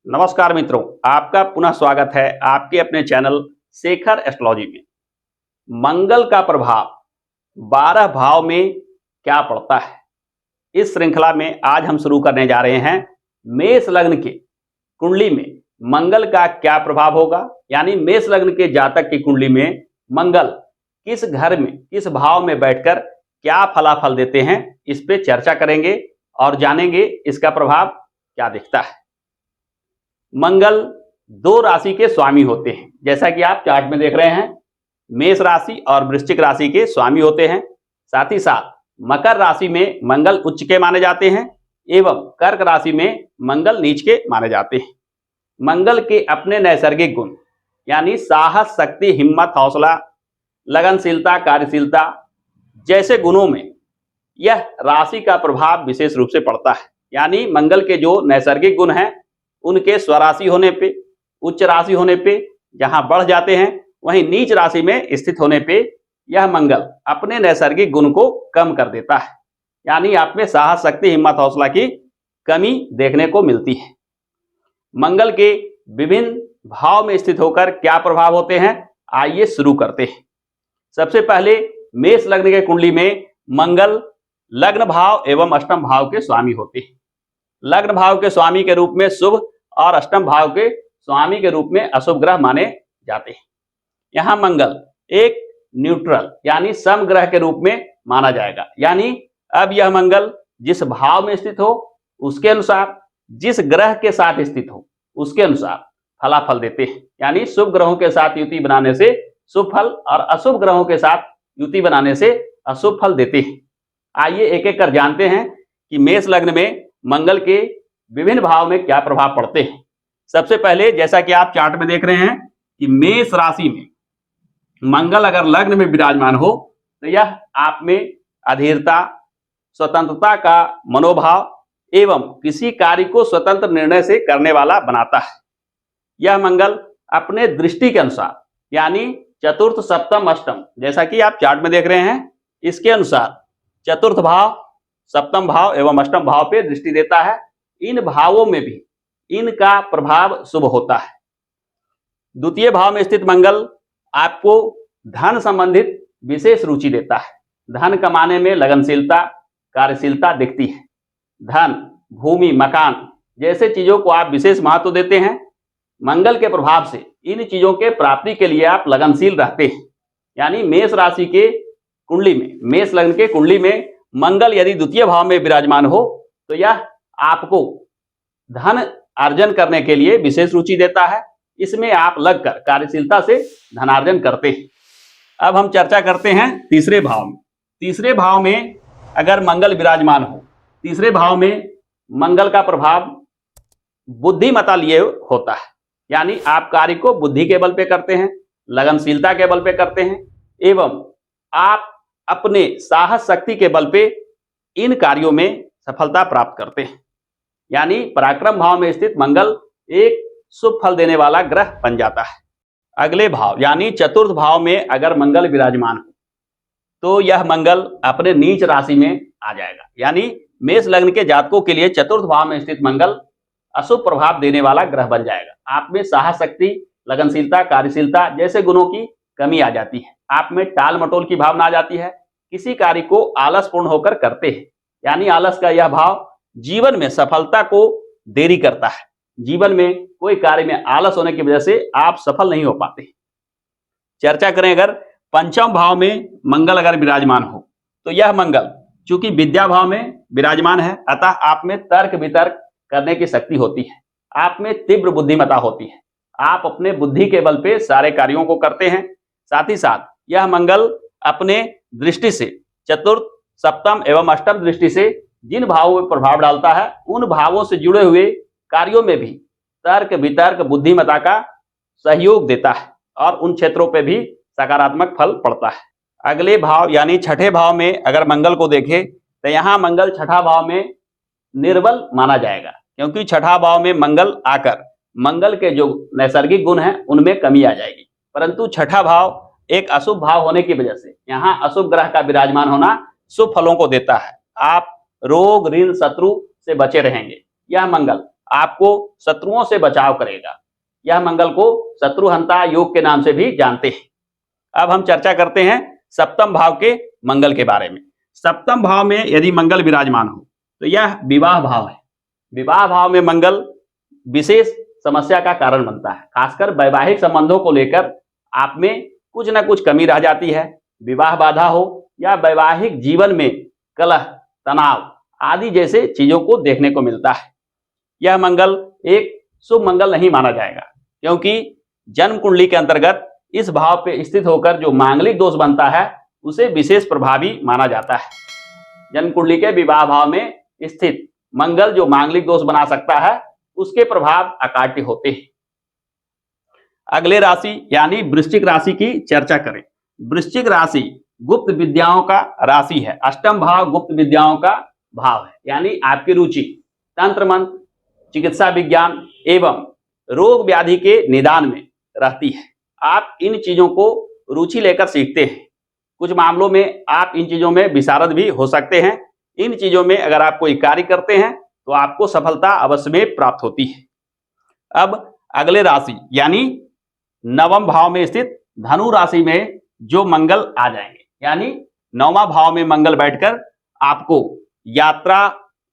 नमस्कार मित्रों, आपका पुनः स्वागत है आपके अपने चैनल शेखर एस्ट्रोलॉजी में। मंगल का प्रभाव 12 भाव में क्या पड़ता है, इस श्रृंखला में आज हम शुरू करने जा रहे हैं। मेष लग्न के कुंडली में मंगल का क्या प्रभाव होगा, यानी मेष लग्न के जातक की कुंडली में मंगल किस घर में किस भाव में बैठकर क्या फलाफल देते हैं, इस पे चर्चा करेंगे और जानेंगे इसका प्रभाव क्या दिखता है। मंगल दो राशि के स्वामी होते हैं, जैसा कि आप चार्ट में देख रहे हैं। मेष राशि और वृश्चिक राशि के स्वामी होते हैं। साथ ही साथ मकर राशि में मंगल उच्च के माने जाते हैं एवं कर्क राशि में मंगल नीच के माने जाते हैं। मंगल के अपने नैसर्गिक गुण यानी साहस, शक्ति, हिम्मत, हौसला, लगनशीलता, कार्यशीलता जैसे गुणों में यह राशि का प्रभाव विशेष रूप से पड़ता है। यानी मंगल के जो नैसर्गिक गुण हैं उनके स्वराशि होने पे, उच्च राशि होने पे जहां बढ़ जाते हैं, वहीं नीच राशि में स्थित होने पे यह मंगल अपने नैसर्गिक गुण को कम कर देता है। यानी आप में साहस, शक्ति, हिम्मत, हौसला की कमी देखने को मिलती है। मंगल के विभिन्न भाव में स्थित होकर क्या प्रभाव होते हैं, आइए शुरू करते हैं। सबसे पहले मेष लग्न के कुंडली में मंगल लग्न भाव एवं अष्टम भाव के स्वामी होते हैं। लग्न भाव के स्वामी के रूप में शुभ और अष्टम भाव के स्वामी के रूप में अशुभ ग्रह माने जाते हैं। यहां मंगल एक न्यूट्रल यानी सम ग्रह के रूप में माना जाएगा। यानी अब यह मंगल जिस भाव में स्थित हो उसके अनुसार, जिस ग्रह के साथ स्थित हो उसके अनुसार फलाफल देते हैं। यानी शुभ ग्रहों के साथ युति बनाने से शुभ फल और अशुभ ग्रहों के साथ युति बनाने से अशुभ फल देते हैं। आइए एक एक कर जानते हैं कि मेष लग्न में मंगल के विभिन्न भाव में क्या प्रभाव पड़ते हैं। सबसे पहले जैसा कि आप चार्ट में देख रहे हैं कि मेष राशि में मंगल अगर लग्न में विराजमान हो तो यह आप में अधीरता, स्वतंत्रता का मनोभाव एवं किसी कार्य को स्वतंत्र निर्णय से करने वाला बनाता है। यह मंगल अपने दृष्टि के अनुसार यानी चतुर्थ, सप्तम, अष्टम जैसा कि आप चार्ट में देख रहे हैं, इसके अनुसार चतुर्थ भाव, सप्तम भाव एवं अष्टम भाव पे दृष्टि देता है। इन भावों में भी इनका प्रभाव शुभ होता है। द्वितीय भाव में स्थित मंगल आपको धन संबंधित विशेष रुचि देता है। धन कमाने में लगनशीलता, कार्यशीलता दिखती है। धन, भूमि, मकान जैसे चीजों को आप विशेष महत्व देते हैं। मंगल के प्रभाव से इन चीजों के प्राप्ति के लिए आप लगनशील रहते हैं। यानी मेष राशि के कुंडली में, मेष लग्न के कुंडली में मंगल यदि द्वितीय भाव में विराजमान हो तो यह आपको धन अर्जन करने के लिए विशेष रुचि देता है। इसमें आप लगकर कार्यशीलता से धनार्जन करते हैं। अब हम चर्चा करते हैं तीसरे भाव में। तीसरे भाव में अगर मंगल विराजमान हो, तीसरे भाव में मंगल का प्रभाव बुद्धिमता लिए होता है। यानी आप कार्य को बुद्धि के बल पे करते हैं, लगनशीलता के बल पे करते हैं एवं आप अपने साहस, शक्ति के बल पे इन कार्यों में सफलता प्राप्त करते हैं। यानी पराक्रम भाव में स्थित मंगल एक शुभ फल देने वाला ग्रह बन जाता है। अगले भाव यानी चतुर्थ भाव में अगर मंगल विराजमान हो तो यह मंगल अपने नीच राशि में आ जाएगा। यानी मेष लग्न के जातकों के लिए चतुर्थ भाव में स्थित मंगल अशुभ प्रभाव देने वाला ग्रह बन जाएगा। आप में साहस, शक्ति, लगनशीलता, कार्यशीलता जैसे गुणों की कमी आ जाती है। आप में टाल मटोल की भावना आ जाती है। किसी कार्य को आलसपूर्ण होकर करते हैं। यानी आलस का यह भाव जीवन में सफलता को देरी करता है। जीवन में कोई कार्य में आलस होने की वजह से आप सफल नहीं हो पाते। चर्चा करें अगर पंचम भाव में मंगल अगर विराजमान हो तो यह मंगल चूंकि विद्या भाव में विराजमान है, अतः आप में तर्क वितर्क करने की शक्ति होती है। आप में तीव्र बुद्धिमता होती है। आप अपने बुद्धि के बल पे सारे कार्यों को करते हैं। साथ ही साथ यह मंगल अपने दृष्टि से चतुर्थ, सप्तम एवं अष्टम दृष्टि से जिन भावों में प्रभाव डालता है, उन भावों से जुड़े हुए कार्यों में भी तर्क वितर्क बुद्धिमता का सहयोग देता है और उन क्षेत्रों पे भी सकारात्मक फल पड़ता है। अगले भाव यानी छठे भाव में अगर मंगल को देखें तो यहाँ मंगल छठा भाव में निर्बल माना जाएगा, क्योंकि छठा भाव में मंगल आकर मंगल के जो नैसर्गिक गुण हैं उनमें कमी आ जाएगी। परंतु छठा भाव एक अशुभ भाव होने की वजह से यहाँ अशुभ ग्रह का विराजमान होना शुभ फलों को देता है। आप रोग, ऋण, शत्रु से बचे रहेंगे। यह मंगल आपको शत्रुओं से बचाव करेगा। यह मंगल को शत्रुहंता योग के नाम से भी जानते हैं। अब हम चर्चा करते हैं सप्तम भाव के मंगल के बारे में। सप्तम भाव में यदि मंगल विराजमान हो तो यह विवाह भाव है। विवाह भाव में मंगल विशेष समस्या का कारण बनता है। खासकर वैवाहिक संबंधों को लेकर आप में कुछ न कुछ कमी रह जाती है। विवाह बाधा हो या वैवाहिक जीवन में कलह, तनाव आदि जैसे चीजों को देखने को मिलता है। यह मंगल एक शुभ मंगल नहीं माना जाएगा, क्योंकि जन्म कुंडली के अंतर्गत इस भाव पे स्थित होकर जो मांगलिक दोष बनता है उसे विशेष प्रभावी माना जाता है। जन्म कुंडली के विवाह भाव में स्थित मंगल जो मांगलिक दोष बना सकता है उसके प्रभाव अकाट्य होते हैं। अगले राशि यानी वृश्चिक राशि की चर्चा करें। वृश्चिक राशि गुप्त विद्याओं का राशि है। अष्टम भाव गुप्त विद्याओं का भाव है, यानी आपकी रुचि तंत्र मंत्र, चिकित्सा विज्ञान एवं रोग व्याधि के निदान में रहती है। आप इन चीजों को रुचि लेकर सीखते हैं। कुछ मामलों में आप इन चीजों में विशारद भी हो सकते हैं। इन चीजों में अगर आप कोई कार्य करते हैं तो आपको सफलता अवश्य में प्राप्त होती है। अब अगले राशि यानी नवम भाव में स्थित धनु राशि में जो मंगल आ जाएंगे, यानी नौवां भाव में मंगल बैठकर आपको यात्रा,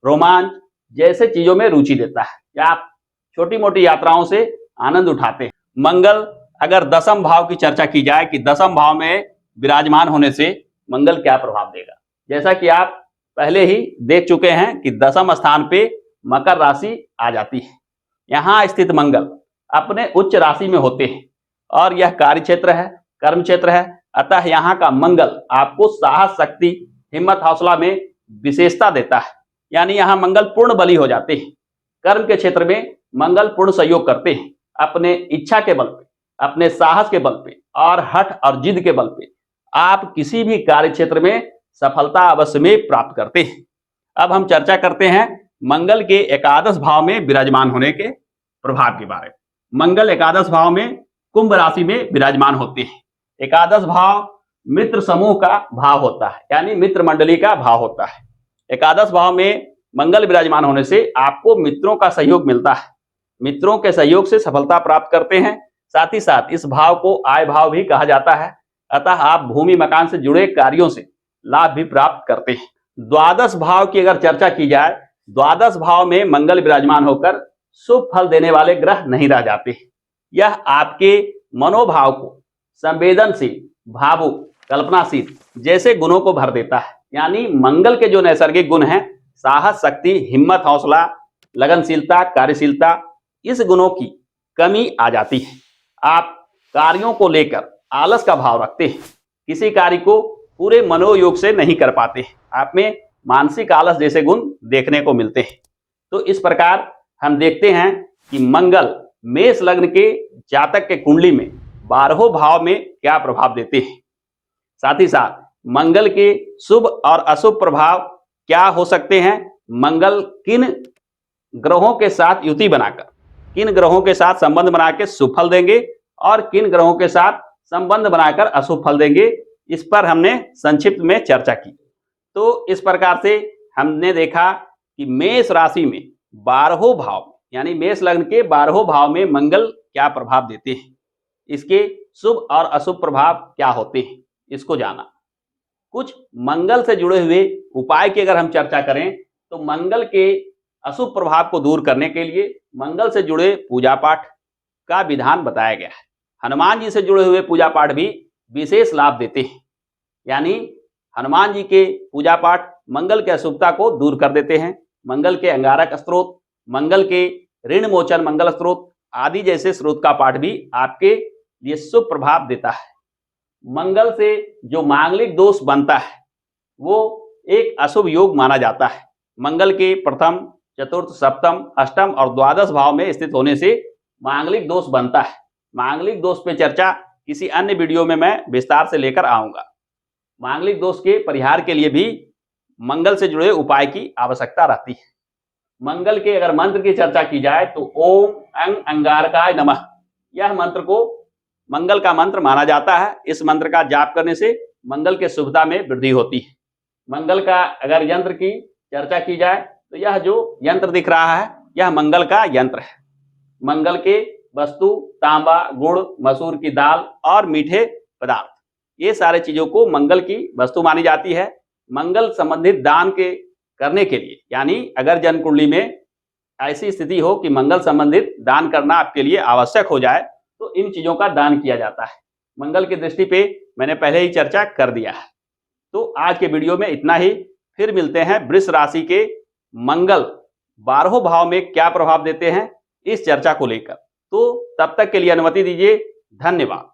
रोमांच जैसे चीजों में रुचि देता है, या आप छोटी मोटी यात्राओं से आनंद उठाते हैं। मंगल अगर दसम भाव की चर्चा की जाए कि दसम भाव में विराजमान होने से मंगल क्या प्रभाव देगा, जैसा कि आप पहले ही देख चुके हैं कि दसम स्थान पे मकर राशि आ जाती है। यहाँ स्थित मंगल अपने उच्च राशि में होते हैं और यह कार्य क्षेत्र है, कर्म क्षेत्र है। अतः यहाँ का मंगल आपको साहस, शक्ति, हिम्मत, हौसला में विशेषता देता है। यानी यहाँ मंगल पूर्ण बली हो जाते हैं। कर्म के क्षेत्र में मंगल पूर्ण सहयोग करते हैं। अपने इच्छा के बल पे, अपने साहस के बल पे और हठ और जिद के बल पे आप किसी भी कार्य क्षेत्र में सफलता अवश्य में प्राप्त करते हैं। अब हम चर्चा करते हैं मंगल के एकादश भाव में विराजमान होने के प्रभाव के बारे में। मंगल एकादश भाव में कुंभ राशि में विराजमान होते हैं। एकादश भाव मित्र समूह का भाव होता है, यानी मित्र मंडली का भाव होता है। एकादश भाव में मंगल विराजमान होने से आपको मित्रों का सहयोग मिलता है। मित्रों के सहयोग से सफलता प्राप्त करते हैं। साथ ही साथ इस भाव को आय भाव भी कहा जाता है। अतः आप भूमि मकान से जुड़े कार्यों से लाभ भी प्राप्त करते हैं। द्वादश भाव की अगर चर्चा की जाए, द्वादश भाव में मंगल विराजमान होकर शुभ फल देने वाले ग्रह नहीं रह जाते। यह आपके मनोभाव को संवेदनशील, भावुक, कल्पनाशील जैसे गुणों को भर देता है। यानी मंगल के जो नैसर्गिक गुण हैं, साहस, शक्ति, हिम्मत, हौसला, लगनशीलता, कार्यशीलता, इस गुणों की कमी आ जाती है। आप कार्यों को लेकर आलस का भाव रखते हैं। किसी कार्य को पूरे मनोयोग से नहीं कर पाते। आप में मानसिक आलस जैसे गुण देखने को मिलते हैं। तो इस प्रकार हम देखते हैं कि मंगल मेष लग्न के जातक के कुंडली में 12वें भाव में क्या प्रभाव देते हैं। साथ ही साथ मंगल के शुभ और अशुभ प्रभाव क्या हो सकते हैं। मंगल किन ग्रहों के साथ युति बनाकर, किन ग्रहों के साथ संबंध बना के शुभ फल देंगे और किन ग्रहों के साथ संबंध बनाकर अशुभ फल देंगे, इस पर हमने संक्षिप्त में चर्चा की। तो इस प्रकार से हमने देखा कि मेष राशि में 12वें भाव यानी मेष लग्न के 12वें भाव में मंगल क्या प्रभाव देते हैं, इसके शुभ और अशुभ प्रभाव क्या होते हैं, इसको जाना। कुछ मंगल से जुड़े हुए उपाय की अगर हम चर्चा करें तो मंगल के अशुभ प्रभाव को दूर करने के लिए मंगल से जुड़े पूजा पाठ का विधान बताया गया है। हनुमान जी से जुड़े हुए पूजा पाठ भी विशेष लाभ देते हैं। यानी हनुमान जी के पूजा पाठ मंगल के अशुभता को दूर कर देते हैं। मंगल के अंगारक स्त्रोत, मंगल के ऋण मोचन मंगल स्त्रोत आदि जैसे स्रोत का पाठ भी आपके लिए शुभ प्रभाव देता है। मंगल से जो मांगलिक दोष बनता है वो एक अशुभ योग माना जाता है। मंगल के प्रथम, चतुर्थ, सप्तम, अष्टम और द्वादश भाव में स्थित होने से मांगलिक दोष बनता है। मांगलिक दोष पे चर्चा किसी अन्य वीडियो में मैं विस्तार से लेकर आऊंगा। मांगलिक दोष के परिहार के लिए भी मंगल से जुड़े उपाय की आवश्यकता रहती है। मंगल के अगर मंत्र की चर्चा की जाए तो ओम अंग अंगारकाय नमः, यह मंत्र को मंगल का मंत्र माना जाता है। इस मंत्र का जाप करने से मंगल के शुभता में वृद्धि होती है। मंगल का अगर यंत्र की चर्चा की जाए तो यह जो यंत्र दिख रहा है यह मंगल का यंत्र है। मंगल के वस्तु तांबा, गुड़, मसूर की दाल और मीठे पदार्थ, ये सारे चीजों को मंगल की वस्तु मानी जाती है। मंगल संबंधित दान के करने के लिए, यानी अगर जन्म कुंडली में ऐसी स्थिति हो कि मंगल संबंधित दान करना आपके लिए आवश्यक हो जाए, तो इन चीजों का दान किया जाता है। मंगल की दृष्टि पे मैंने पहले ही चर्चा कर दिया है। तो आज के वीडियो में इतना ही। फिर मिलते हैं वृष राशि के मंगल 12वें भाव में क्या प्रभाव देते हैं, इस चर्चा को लेकर। तो तब तक के लिए अनुमति दीजिए। धन्यवाद।